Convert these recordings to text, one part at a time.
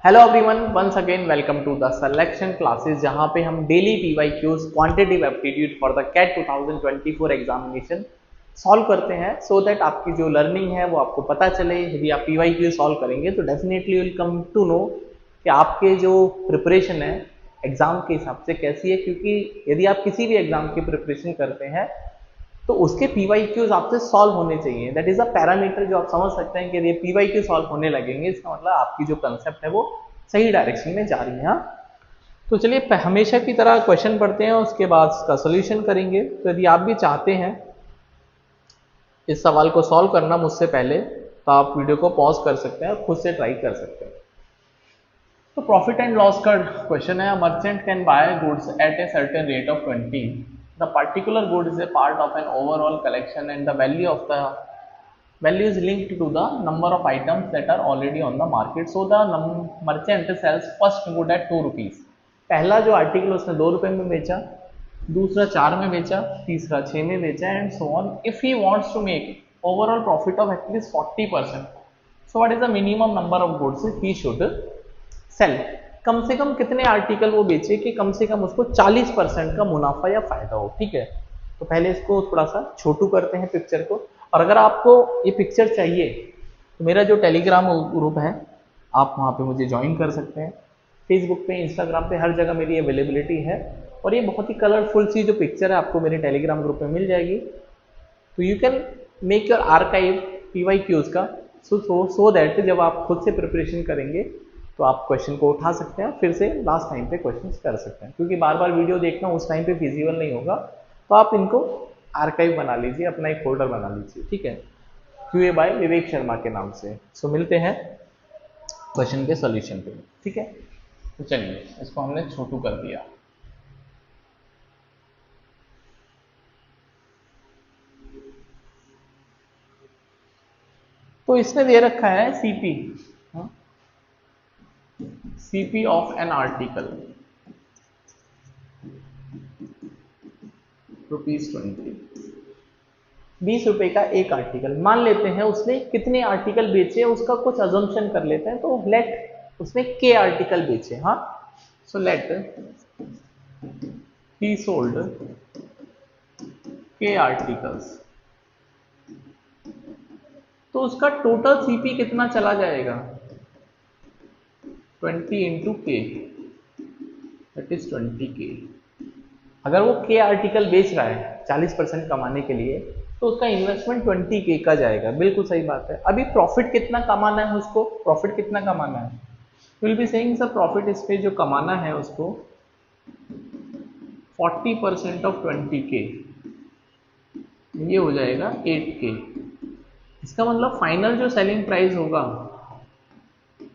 Hello everyone, once again welcome to the selection classes, जहां पे हम daily PYQs quantitative aptitude for the CAT 2024 examination solve करते हैं so that आपकी जो लर्निंग है वो आपको पता चले। यदि आप पीवाईक्यू सॉल्व करेंगे तो definitely will come to know कि आपके जो प्रिपरेशन है एग्जाम के हिसाब से कैसी है, क्योंकि यदि आप किसी भी एग्जाम की प्रिपरेशन करते हैं तो उसके पीवाईक्यूज आपसे सॉल्व होने चाहिए। दैट इज अ पैरामीटर जो आप समझ सकते हैं कि यदि पीवाईक्यू सॉल्व होने लगेंगे इसका मतलब आपकी जो कंसेप्ट है वो सही डायरेक्शन में जा रही है। हाँ, तो चलिए हमेशा की तरह क्वेश्चन पढ़ते हैं, उसके बाद इसका सोल्यूशन करेंगे। तो यदि आप भी चाहते हैं इस सवाल को सॉल्व करना मुझसे पहले तो आप वीडियो को पॉज कर सकते हैं और खुद से ट्राई कर सकते हैं। तो प्रॉफिट एंड लॉस का क्वेश्चन है, merchant can buy goods at a certain rate of 20। The particular good is a part of an overall collection and the value is linked to the number of items that are already on the market. So the merchant sells first good at 2 rupees. पहला जो article उसने 2 रुपए में बेचा, दूसरा 4 में बेचा, तीसरा 6 में बेचा and so on. If he wants to make overall profit of at least 40%, so what is the minimum number of goods he should sell. कम से कम कितने आर्टिकल वो बेचे कि कम से कम उसको 40% का मुनाफा या फायदा हो। ठीक है, तो पहले इसको थोड़ा सा छोटू करते हैं पिक्चर को। और अगर आपको ये पिक्चर चाहिए तो मेरा जो टेलीग्राम ग्रुप है आप वहाँ पे मुझे ज्वाइन कर सकते हैं। फेसबुक पे, इंस्टाग्राम पे, हर जगह मेरी अवेलेबिलिटी है और ये बहुत ही कलरफुल सी जो पिक्चर है आपको मेरे टेलीग्राम ग्रुप में मिल जाएगी। तो you can make your archive PYQs का सो दैट जब आप खुद से प्रिपरेशन करेंगे तो आप क्वेश्चन को उठा सकते हैं, फिर से लास्ट टाइम पे क्वेश्चन कर सकते हैं, क्योंकि बार बार वीडियो देखना उस टाइम पे फिजिबल नहीं होगा। तो आप इनको आर्काइव बना लीजिए, अपना एक फोल्डर बना लीजिए। ठीक है, क्यूए बाय विवेक शर्मा के नाम से। सो मिलते हैं क्वेश्चन के सॉल्यूशन पे। ठीक है, तो चलिए इसको हमने छोटू कर दिया। तो इसमें दे रखा है CP, CP of an article ₹20, 20 रुपए का एक आर्टिकल। मान लेते हैं उसने कितने आर्टिकल बेचे उसका कुछ अजम्पशन कर लेते हैं। तो लेट उसने के आर्टिकल बेचे। हाँ, सो लेट ही सोल्ड के आर्टिकल्स। तो उसका टोटल सीपी कितना चला जाएगा? 20 इंटू के, दैट इज 20K। अगर वो के आर्टिकल बेच रहा है 40% कमाने के लिए तो उसका इन्वेस्टमेंट 20K का जाएगा। बिल्कुल सही बात है। अभी प्रॉफिट कितना कमाना है उसको? प्रॉफिट कितना कमाना है? Will be saying sir profit इस पे जो कमाना है उसको 40% ऑफ 20K, ये हो जाएगा 8K। इसका मतलब फाइनल जो सेलिंग प्राइस होगा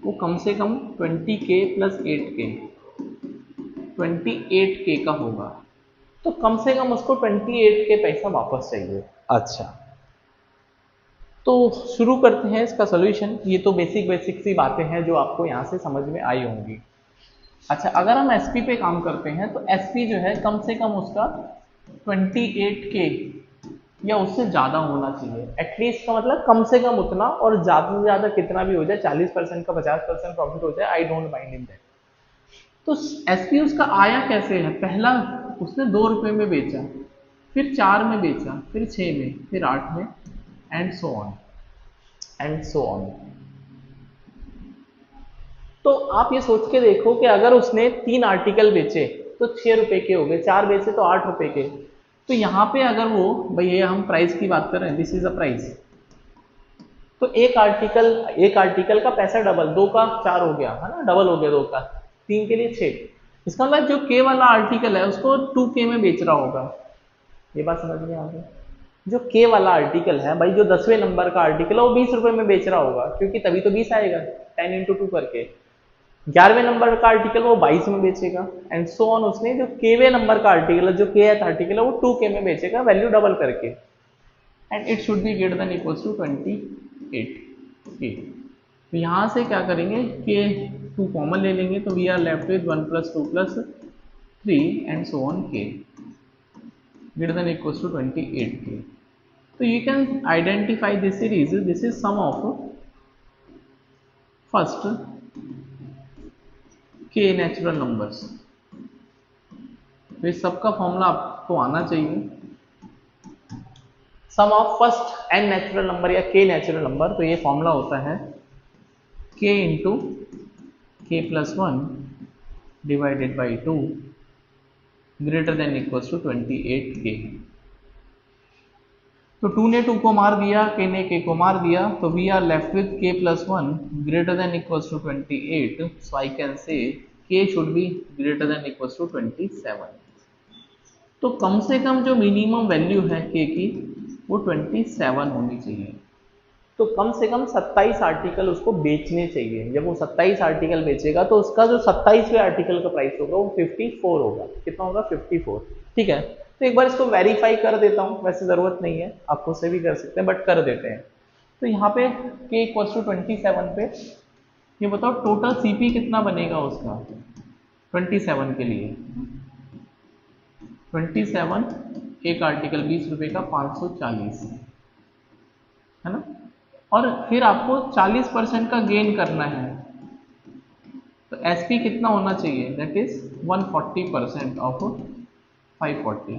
वो कम से कम 20K प्लस 8K, 28K का होगा। तो कम से कम उसको 28K पैसा वापस चाहिए। अच्छा, तो शुरू करते हैं इसका सोल्यूशन। ये तो बेसिक बेसिक सी बातें हैं जो आपको यहाँ से समझ में आई होंगी। अच्छा, अगर हम एसपी पे काम करते हैं तो एसपी जो है कम से कम उसका 28K या उससे ज़्यादा होना चाहिए। एटलीस्ट का मतलब कम से कम उतना, और ज़्यादा से ज़्यादा कितना भी हो जाए, 40% का 50% प्रॉफिट हो जाए, I don't mind in that. तो एसपी उसका आया कैसे है? पहला उसने 2 रुपए में बेचा, फिर 4 में बेचा, फिर 6 में, फिर 8 में and so on and so on. तो आप ये सोच के देखो कि अगर उसने 3 आर्टिकल बेचे तो 6 रुपए के हो गए, 4 बेचे तो 8 रुपए के। तो यहाँ पे अगर वो, भाई ये हम प्राइस की बात कर रहे हैं, दिस इज अ प्राइस। तो एक आर्टिकल का पैसा डबल, 2 का 4 हो गया है ना, डबल हो गया 2 का, 3 के लिए 6। इसका मतलब जो के वाला आर्टिकल है उसको 2K में बेच रहा होगा। ये बात समझ में आ गई? जो के वाला आर्टिकल है भाई, जो 10वें नंबर का आर्टिकल है वो 20 रुपए में बेच रहा होगा, क्योंकि तभी तो 20 आएगा 10 इंटू 2 करके। 11वें नंबर का आर्टिकल वो 22 में बेचेगा एंड सो ऑन। उसने जो केवे नंबर का आर्टिकल है, जो के आर्टिकल है वो 2K में बेचेगा, वैल्यू डबल करके, and it should be greater than equals to 28K। तो यहाँ से क्या करेंगे कि 2 कॉमन ले लेंगे, तो we are left with 1 + 2 + 3 and so on K greater than equals to 28K. So you can identify this series. This is sum of first के नेचुरल नंबर्स। तो इस सबका फॉर्मूला आपको आना चाहिए, sum of first n natural number या k natural number. तो ये फॉर्मूला होता है k into k plus 1 divided by 2 greater than equals to 28k। तो 2 ने 2 को मार दिया, k ने k को मार दिया, तो we are left with k plus 1 greater than equals to 28। So I can say k should be greater than equals to 27। तो कम से कम जो मिनिमम वैल्यू है k की वो 27 होनी चाहिए। तो कम से कम 27 आर्टिकल उसको बेचने चाहिए। जब वो 27 आर्टिकल बेचेगा तो उसका जो 27वें आर्टिकल का प्राइस होगा वो 54 होगा। कितना होगा? 54। ठीक है, तो एक बार इसको वेरीफाई कर देता हूँ, वैसे ज़रूरत नहीं है, आप खुद से भी कर सकते हैं बट कर देते हैं। तो यहाँ पे k इक्वल्स टू 27 पे ये बताओ टोटल CP कितना बनेगा उसका 27 के लिए। 27 एक आर्टिकल 20 रुपए का 540 है ना। और फिर आपको 40% का गेन करना है, तो SP कितना होना चाहिए? That is 140% of 540।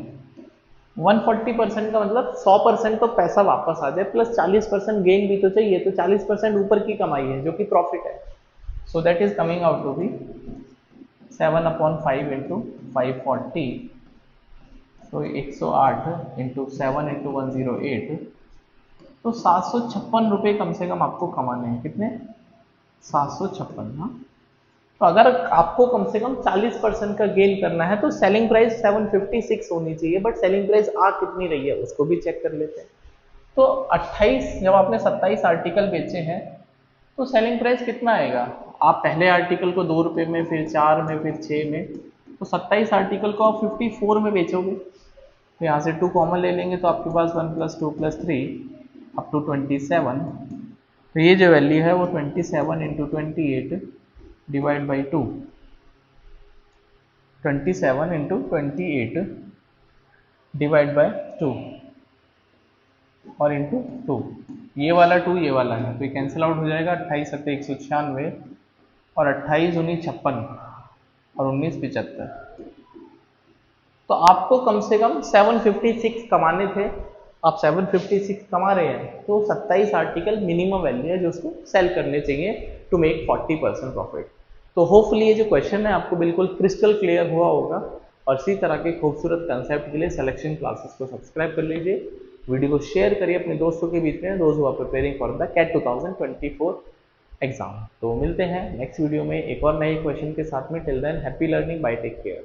140% का मतलब 100% तो पैसा वापस आ जाए प्लस 40% गेन भी तो चाहिए। तो 40% ऊपर की कमाई है जो कि प्रॉफिट है। So that is coming out to be 7/5 into 540। तो 108 इंटू 7 इंटू 108। तो 756 रुपये कम से कम आपको कमाने हैं। कितने? 756। हाँ, तो अगर आपको कम से कम 40% का गेन करना है तो सेलिंग प्राइस 756 होनी चाहिए। बट सेलिंग प्राइस आ कितनी रही है उसको भी चेक कर लेते हैं। तो 28, जब आपने 27 आर्टिकल बेचे हैं तो सेलिंग प्राइस कितना आएगा? आप पहले आर्टिकल को 2 रुपये में, फिर 4 में, फिर 6 में, तो 27 आर्टिकल को आप 54 में बेचोगे। तो यहाँ से 2 कॉमन ले लेंगे तो आपके पास 1 + 2 + 3 अप टू 27। तो ये जो वैल्यू है वो 27 into 28 divide by 2, 27 into 28 divide by 2 और इंटू 2। ये वाला 2 ये वाला है तो ये कैंसिल आउट हो जाएगा। 28 × 196 और 28 × 19 56 और 19 75। तो आपको कम से कम 756 कमाने थे, आप 756 कमा रहे हैं तो 27 आर्टिकल मिनिमम वैल्यू है जो उसको सेल करने चाहिए टू मेक 40% प्रॉफिट। तो होपफुली ये जो क्वेश्चन है आपको बिल्कुल क्रिस्टल क्लियर हुआ होगा। और इसी तरह के खूबसूरत कंसेप्ट के लिए सिलेक्शन क्लासेस को सब्सक्राइब कर लीजिए, वीडियो को शेयर करिए अपने दोस्तों के बीच में, दोस्त who are preparing for the CAT 2024 exam. तो मिलते हैं नेक्स्ट वीडियो में एक और नए क्वेश्चन के साथ में। Till then happy learning, bye, take care.